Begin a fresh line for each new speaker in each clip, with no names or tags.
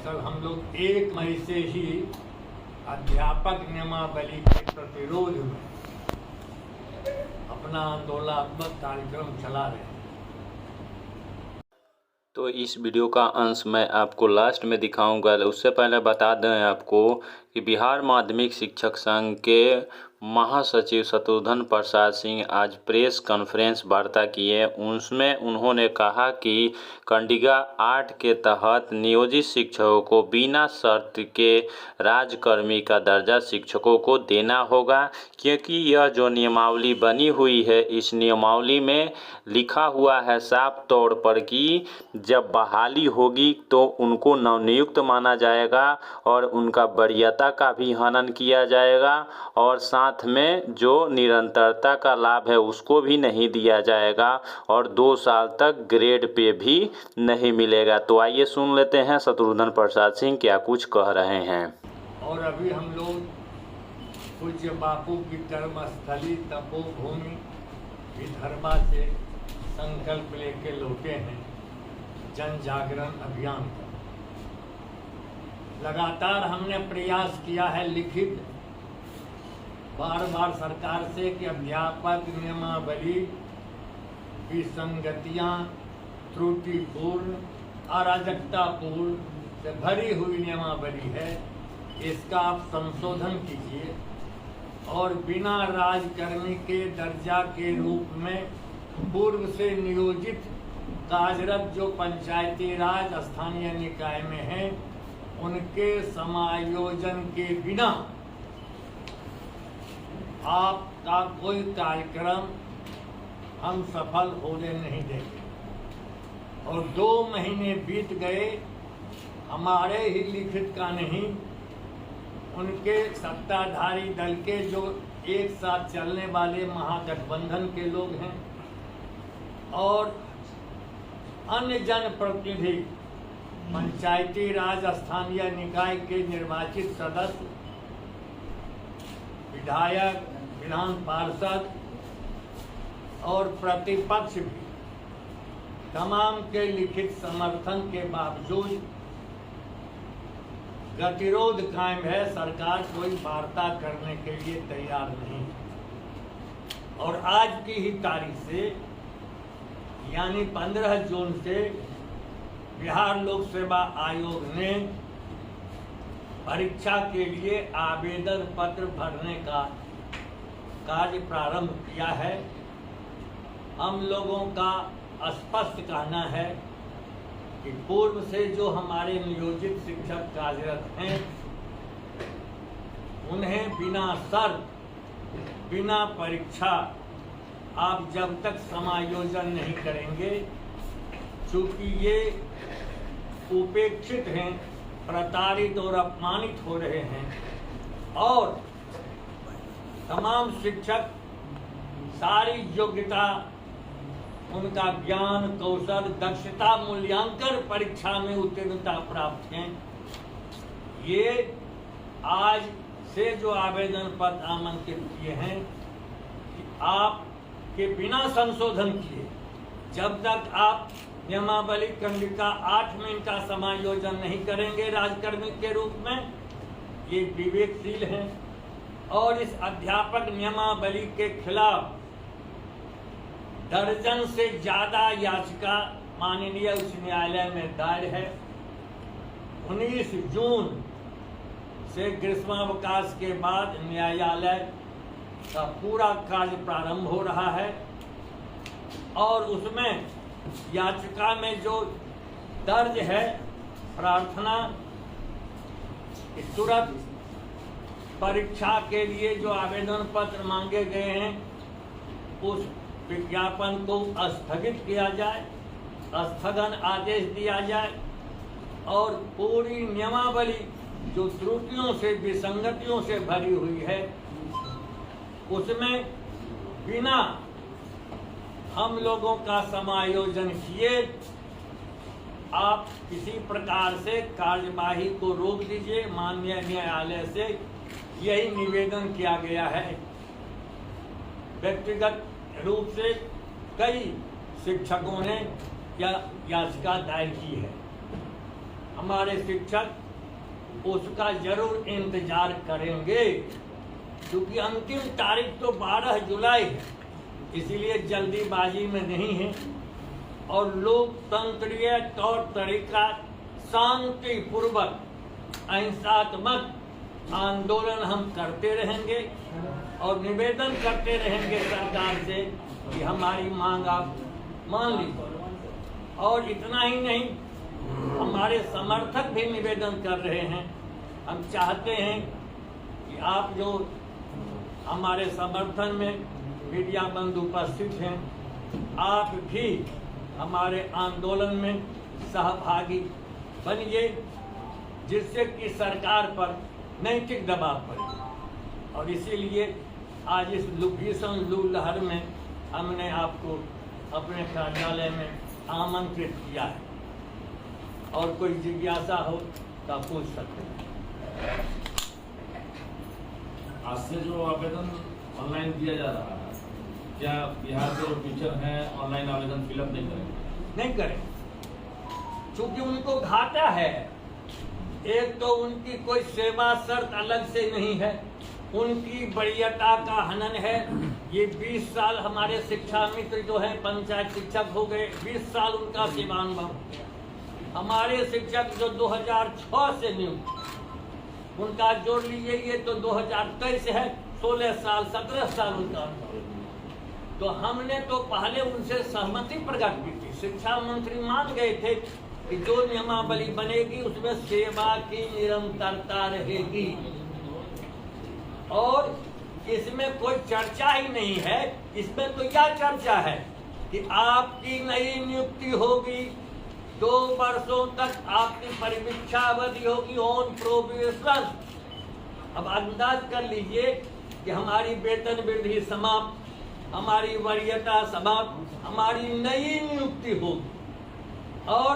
दरअसल हम लोग 1 मई से ही अध्यापक नियमावली के प्रतिरोध में अपना आंदोलनात्मक कार्यक्रम चला रहे हैं।
तो इस वीडियो का अंश मैं आपको लास्ट में दिखाऊंगा। उससे पहले बता दें आपको कि बिहार माध्यमिक शिक्षक संघ के महासचिव शत्रुघ्न प्रसाद सिंह आज प्रेस कॉन्फ्रेंस वार्ता किए। उसमें उन्होंने कहा कि कंडिगा 8 के तहत नियोजित शिक्षकों को बिना शर्त के राजकर्मी का दर्जा शिक्षकों को देना होगा, क्योंकि यह जो नियमावली बनी हुई है इस नियमावली में लिखा हुआ है साफ तौर पर कि जब बहाली होगी तो उनको नवनियुक्त माना जाएगा और उनका वरीयता का भी हनन किया जाएगा और साथ में जो निरंतरता का लाभ है उसको भी नहीं दिया जाएगा और 2 साल तक ग्रेड पे भी नहीं मिलेगा। तो आइए सुन लेते हैं शत्रुघ्न प्रसाद सिंह क्या कुछ कह रहे हैं।
और अभी हम लोग पूज्य बापू की कर्मस्थली तपोभूमि विदर्भा से संकल्प लेके लौटे हैं जन जागरण अभियान का। लगातार हमने प्रयास किया है लिखित बार बार सरकार से कि अध्यापक नियमावली विसंगतियां, त्रुटिपूर्ण, अराजकतापूर्ण से भरी हुई नियमावली है, इसका आप संशोधन कीजिए और बिना राजकर्मी के दर्जा के रूप में पूर्व से नियोजित कार्यरत जो पंचायती राज स्थानीय निकाय में हैं उनके समायोजन के बिना आपका कोई कार्यक्रम हम सफल होने नहीं देंगे। और 2 महीने बीत गए, हमारे ही लिखित का नहीं, उनके सत्ताधारी दल के जो एक साथ चलने वाले महागठबंधन के लोग हैं और अन्य जनप्रतिनिधि, पंचायती राज स्थानीय निकाय के निर्वाचित सदस्य, विधायक, विधान पार्षद और प्रतिपक्ष भी तमाम के लिखित समर्थन के बावजूद गतिरोध कायम है। सरकार कोई वार्ता करने के लिए तैयार नहीं। और आज की ही तारीख से यानी 15 जून से बिहार लोक सेवा आयोग ने परीक्षा के लिए आवेदन पत्र भरने का कार्य प्रारंभ किया है। हम लोगों का स्पष्ट कहना है कि पूर्व से जो हमारे नियोजित शिक्षक कार्यरत हैं उन्हें बिना शर्त, बिना परीक्षा आप जब तक समायोजन नहीं करेंगे, चूँकि ये उपेक्षित हैं, प्रताड़ित और अपमानित हो रहे हैं और तमाम शिक्षक सारी योग्यता, उनका ज्ञान, कौशल, दक्षता मूल्यांकन परीक्षा में उत्तीर्णता प्राप्त हैं, ये आज से जो आवेदन पत्र आमंत्रित किए हैं कि आप के बिना संशोधन किए जब तक आप नियमावली कंडिका 8 में इनका समायोजन नहीं करेंगे राजकर्मी के रूप में, ये विवेकशील हैं। और इस अध्यापक नियमावली के खिलाफ दर्जन से ज़्यादा याचिका माननीय उच्च न्यायालय में दायर है। 19 जून से ग्रीष्मावकाश के बाद न्यायालय का पूरा कार्य प्रारंभ हो रहा है और उसमें याचिका में जो दर्ज है प्रार्थना कि तुरंत परीक्षा के लिए जो आवेदन पत्र मांगे गए हैं उस विज्ञापन को स्थगित किया जाए, स्थगन आदेश दिया जाए और पूरी नियमावली जो त्रुटियों से, विसंगतियों से भरी हुई है उसमें बिना हम लोगों का समायोजन किए आप किसी प्रकार से कार्यवाही को रोक दीजिए। माननीय न्यायालय से यही निवेदन किया गया है। व्यक्तिगत रूप से कई शिक्षकों ने याचिका दायर की है। हमारे शिक्षक उसका जरूर इंतजार करेंगे, क्योंकि अंतिम तारीख तो 12 जुलाई है, इसीलिए जल्दीबाजी में नहीं है। और लोकतंत्रीय तौर तरीका शांतिपूर्वक अहिंसात्मक आंदोलन हम करते रहेंगे और निवेदन करते रहेंगे सरकार से कि हमारी मांग आप मान लीजिए। और इतना ही नहीं, हमारे समर्थक भी निवेदन कर रहे हैं। हम चाहते हैं कि आप जो हमारे समर्थन में मीडिया बंधु उपस्थित हैं, आप भी हमारे आंदोलन में सहभागी बनिए, जिससे कि सरकार पर नैतिक दबाव पड़े। और इसीलिए आज इस भीषण लू लहर में हमने आपको अपने कार्यालय में आमंत्रित किया है, और कोई जिज्ञासा हो तो पूछ सकते हैं।
आज से जो आवेदन ऑनलाइन दिया जा रहा है, क्या बिहार के जो टीचर हैं ऑनलाइन आवेदन फिलअप नहीं करेंगे?
नहीं करें, क्योंकि उनको घाटा है। एक तो उनकी कोई सेवा शर्त अलग से नहीं है, उनकी वरीयता का हनन है। ये 20 साल हमारे शिक्षा मित्र जो है पंचायत शिक्षक हो गए, 20 साल उनका सेवानुभव। हमारे शिक्षक जो 2006 से नियुक्त, उनका जोड़ लीजिए ये तो 2023 है, 16 साल 17 साल उनका अनुभव। तो हमने तो पहले उनसे सहमति प्रकट की थी। शिक्षा मंत्री मान गए थे कि जो नियमावली बनेगी उसमें सेवा की निरंतरता रहेगी, और इसमें कोई चर्चा ही नहीं है। इसमें तो क्या चर्चा है कि आपकी नई नियुक्ति होगी, 2 वर्षों तक आपकी परीक्षा अवधि होगी ऑन प्रोबेशन। अब अंदाज कर लीजिए कि हमारी वेतन वृद्धि समाप्त, हमारी वरीयता समाप्त, हमारी नई नियुक्ति होगी। और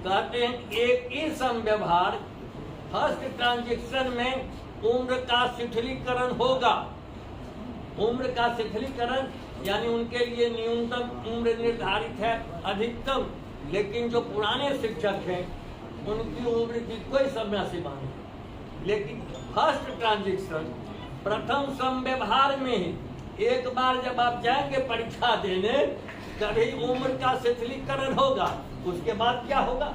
कहते हैं एक ही समव्यवहार फर्स्ट ट्रांजेक्शन में उम्र का शिथिलीकरण होगा। उम्र का शिथिलीकरण यानी उनके लिए न्यूनतम उम्र निर्धारित है, अधिकतम, लेकिन जो पुराने शिक्षक हैं उनकी उम्र की कोई समय सीमा नहीं। लेकिन फर्स्ट ट्रांजेक्शन प्रथम समव्यवहार में ही एक बार जब आप जाएंगे परीक्षा देने, तभी उम्र का शिथिलीकरण होगा। उसके बाद क्या होगा?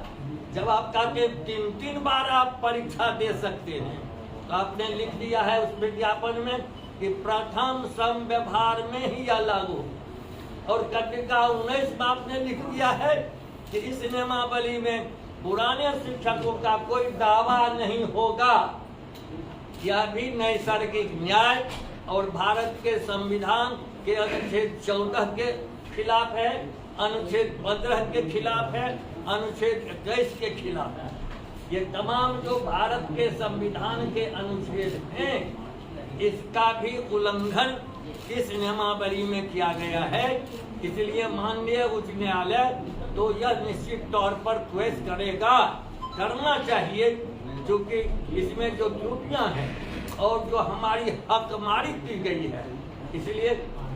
जब आपका 3 बार आप परीक्षा दे सकते हैं, तो आपने लिख दिया है उस विज्ञापन में कि प्रथम समव्यवहार में ही यह लागू हो। और कटिका 19 में आपने लिख दिया है कि इस नियमावली में पुराने शिक्षकों का कोई दावा नहीं होगा। यह भी नैसर्गिक न्याय और भारत के संविधान के अनुच्छेद 14 के खिलाफ है, अनुच्छेद 15 के खिलाफ है, अनुच्छेद 21 के खिलाफ है। ये तमाम जो भारत के संविधान के अनुच्छेद हैं, इसका भी उल्लंघन इस नियमावली में किया गया है। इसलिए माननीय उच्च न्यायालय तो यह निश्चित तौर पर क्वेश करेगा, करना चाहिए, क्योंकि इसमें जो त्रुटियां हैं और जो हमारी हकमारी की गई है, इसलिए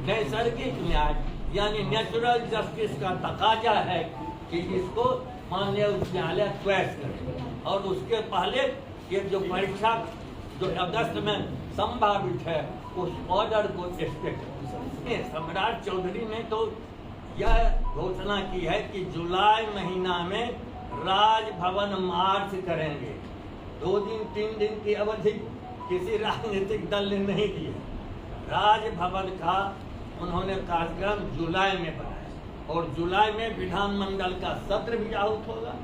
नैसर्गिक न्याय यानी नेचुरल जस्टिस का तकाजा है कि इसको माननीय उच्च न्यायालय क्वेश करे। और उसके पहले ये जो परीक्षा जो अगस्त में संभावित है, उस ऑर्डर को स्टेट सम्राट चौधरी ने तो यह घोषणा की है कि जुलाई महीना में राजभवन मार्च करेंगे। 2 दिन 3 दिन की अवधि किसी राजनीतिक दल ने नहीं दी है। राजभवन का उन्होंने कार्यक्रम जुलाई में बनाया, और जुलाई में विधानमंडल का सत्र भी आहूत होगा।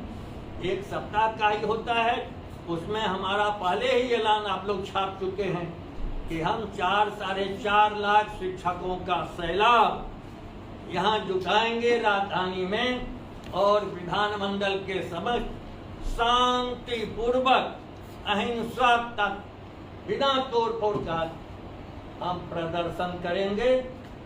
1 सप्ताह का ही होता है। उसमें हमारा पहले ही ऐलान आप लोग छाप चुके हैं कि हम 4-4.5 लाख शिक्षकों का सैलाब यहाँ जुटाएंगे राजधानी में, और विधानमंडल के समक्ष शांतिपूर्वक अहिंसा तक बिना तोड़फोड़ का हम प्रदर्शन करेंगे,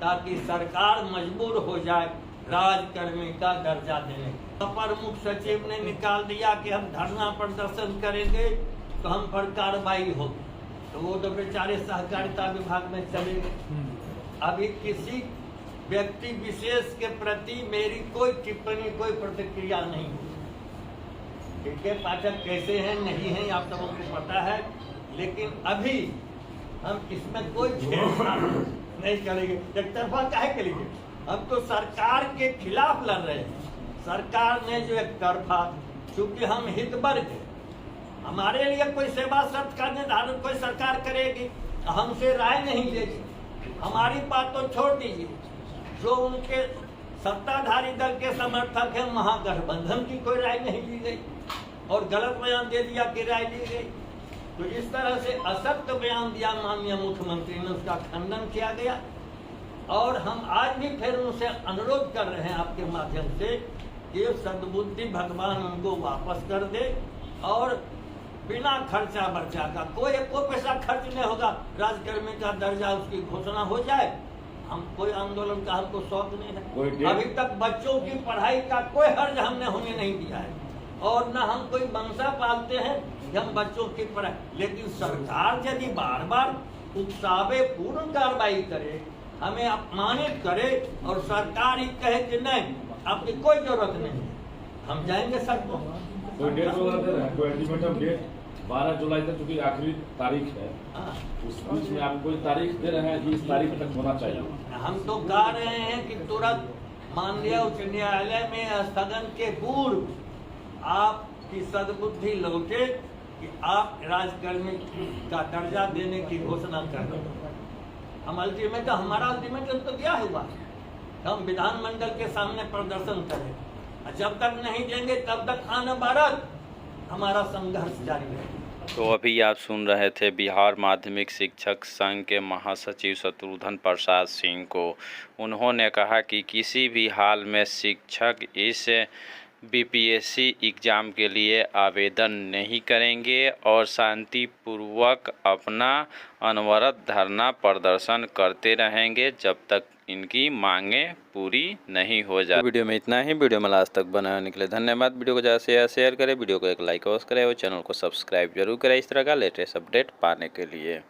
ताकि सरकार मजबूर हो जाए राजकर्मी का दर्जा देने। अपर मुख्य सचिव ने निकाल दिया कि हम धरना प्रदर्शन करेंगे तो हम पर कार्रवाई होगी, तो वो तो बेचारे सहकारिता विभाग में चले गए। अभी किसी व्यक्ति विशेष के प्रति मेरी कोई टिप्पणी, कोई प्रतिक्रिया नहीं हुई। ठीक है पाठक कैसे हैं नहीं हैं आप सबों को पता है, लेकिन अभी हम इसमें कोई छेड़छाड़ नहीं करेंगे। एक तरफा काहे करेंगे? हम तो सरकार के खिलाफ लड़ रहे हैं। सरकार ने जो एक तरफा, चूंकि हम हितवर्ग हैं, हमारे लिए कोई सेवा शर्त का निर्धारण कोई सरकार करेगी, हमसे राय नहीं लेगी। हमारी बात तो छोड़ दीजिए, जो उनके सत्ताधारी दल के समर्थक हैं महागठबंधन की कोई राय नहीं ली गई और गलत बयान दे दिया कि राय ली गई। तो इस तरह से असत्य बयान दिया माननीय मुख्यमंत्री ने, उसका खंडन किया गया। और हम आज भी फिर उनसे अनुरोध कर रहे हैं आपके माध्यम से कि सद्बुद्धि भगवान उनको वापस कर दे और बिना खर्चा बर्चा का कोई पैसा खर्च नहीं होगा, राजकर्मी का दर्जा उसकी घोषणा हो जाए। हम कोई आंदोलन का हमको शौक नहीं है। अभी तक बच्चों की पढ़ाई का कोई हर्ज हमने होने नहीं दिया है और न हम कोई मंशा पालते हैं कि हम बच्चों की पढ़ाई, लेकिन सरकार यदि बार बार उकसावे पूर्ण कार्रवाई करे, हमें अपमानित करे और सरकार ही कहे कि नहीं आपकी कोई जरूरत नहीं है, हम जाएंगे सर को।
कोई डेट वगैरह दे रहे हैं, कोई अल्टीमेटम डेट 12 जुलाई तक चूंकि आखिरी तारीख है, उस बीच में आप कोई तारीख दे रहे हैं कि इस तारीख तक होना चाहिए?
हम तो कह रहे हैं कि तुरंत माननीय उच्च न्यायालय में स्थगन के पूर्व आपकी सद्बुद्धि लौटे कि आप राजकर्मी का दर्जा देने की घोषणा कर दो। हम अल्टीमेटम, हमारा अल्टीमेटम तो क्या हुआ, हम विधानमंडल के सामने प्रदर्शन करें, जब तक नहीं देंगे तब तक अनवरत हमारा संघर्ष जारी रहेगा।
तो अभी आप सुन रहे थे बिहार माध्यमिक शिक्षक संघ के महासचिव शत्रुघ्न प्रसाद सिंह को। उन्होंने कहा कि किसी भी हाल में शिक्षक इस बीपीएससी एग्ज़ाम के लिए आवेदन नहीं करेंगे और शांतिपूर्वक अपना अनवरत धरना प्रदर्शन करते रहेंगे जब तक इनकी मांगें पूरी नहीं हो जाए। वीडियो में इतना ही। वीडियो में लास्ट तक बनाने के लिए धन्यवाद। वीडियो को ज़्यादा से शेयर करें, वीडियो को एक लाइक अवश्य करें और चैनल को सब्सक्राइब जरूर करें इस तरह का लेटेस्ट अपडेट पाने के लिए।